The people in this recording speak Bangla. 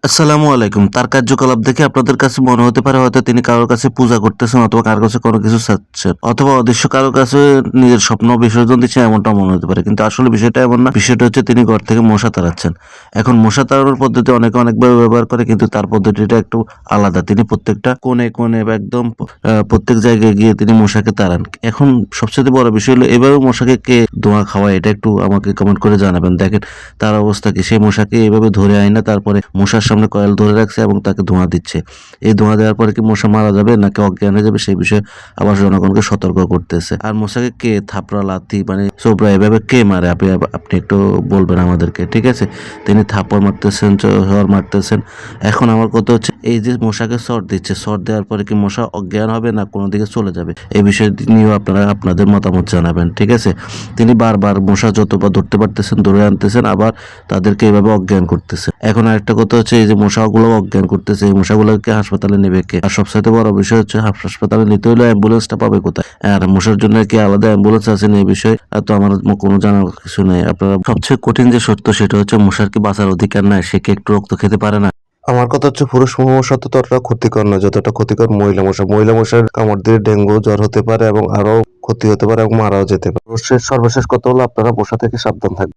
আসসালামু আলাইকুম। তার কার্যকলাপ দেখে আপনাদের কাছে মনে হতে পারে হয়তো তিনি কারোর কাছে পূজা করতেছেন অথবা কারো কাছে কোনো কিছু চাচ্ছেন অথবা অদৃশ্য কারো কাছে নিজের স্বপ্ন বিসর্জন দিচ্ছেন এমনটাও মনে হতে পারে। কিন্তু আসলে বিষয়টা এমন না। বিষয়টা হচ্ছে তিনি ঘর থেকে মশা তাড়াচ্ছেন। এখন মশা তাড়ানোর পদ্ধতি অনেকে অনেকভাবে ব্যবহার করে কিন্তু তার পদ্ধতিটা একটু আলাদা। তিনি প্রত্যেকটা কোণে, কোণে বা একদম প্রত্যেক জায়গায় গিয়ে তিনি মশাকে তাড়ান। এখন সবচাইতে বড় বিষয় হলো এভাবে মশাকে কে ধোঁয়া খাওয়ায় এটা একটু আমাকে কমেন্ট করে জানাবেন। দেখেন তার অবস্থা কি? সেই মশাকে এভাবে ধরে আইনা তারপরে মশার সামনে কয়েল ধরে রাখছে এবং তাকে ধোঁয়া দিচ্ছে। এই ধোঁয়া দেওয়ার পরে কি মশা মারা যাবে নাকি অজ্ঞান হয়ে যাবে সেই বিষয়ে আবার জনগণকে সতর্ক করতেছে। আর মশাকে কে থাপড়া, লাথি মানে ছোবড়া এভাবে কে মারে? আপনি একটু বলবেন আমাদেরকে, ঠিক আছে? তিনি থাপ্পড় মারতেছেন, চর মারতেছেন। এখন আমার কথা হচ্ছে এই যে মশাকে চর দিচ্ছে, চর দেওয়ার পরে কি মশা অজ্ঞান হবে না কোনো দিকে চলে যাবে? এই বিষয় নিয়েও আপনারা আপনাদের মতামত জানাবেন, ঠিক আছে? তিনি বারবার মশা যতবার ধরতে পারতেছেন ধরে আনতেছেন আবার তাদেরকে এভাবে অজ্ঞান করতেছে। এখন আরেকটা কথা হচ্ছে এই যে মশাগুলো অজ্ঞান করতেছে এই মশাগুলোকে হাসপাতালে নেবে কে? আর সবচাইতে বড় বিষয় হচ্ছে হাসপাতালে নিতে হলে অ্যাম্বুলেন্সটা পাবে কোথায়? আর মশার জন্য কি আলাদা অ্যাম্বুলেন্স আছে না এই বিষয়ে তো আমার কোনো জানার কিছু নেই। আপনারা সবচেয়ে কঠিন যে সত্য সেটা হচ্ছে মশার কি বাঁচার অধিকার নাই? সে কি একটু রক্ত খেতে পারে না? আমার কথা হচ্ছে পুরুষ মশা ততটা ক্ষতিকর নয় যতটা ক্ষতিকর মহিলা মশা। মহিলা মশার কামড় দিয়ে ডেঙ্গু জ্বর হতে পারে এবং আরো ক্ষতি হতে পারে এবং মারাও যেতে পারে। সর্বশেষ কথা হলো আপনারা মশা থেকে সাবধান থাকবেন।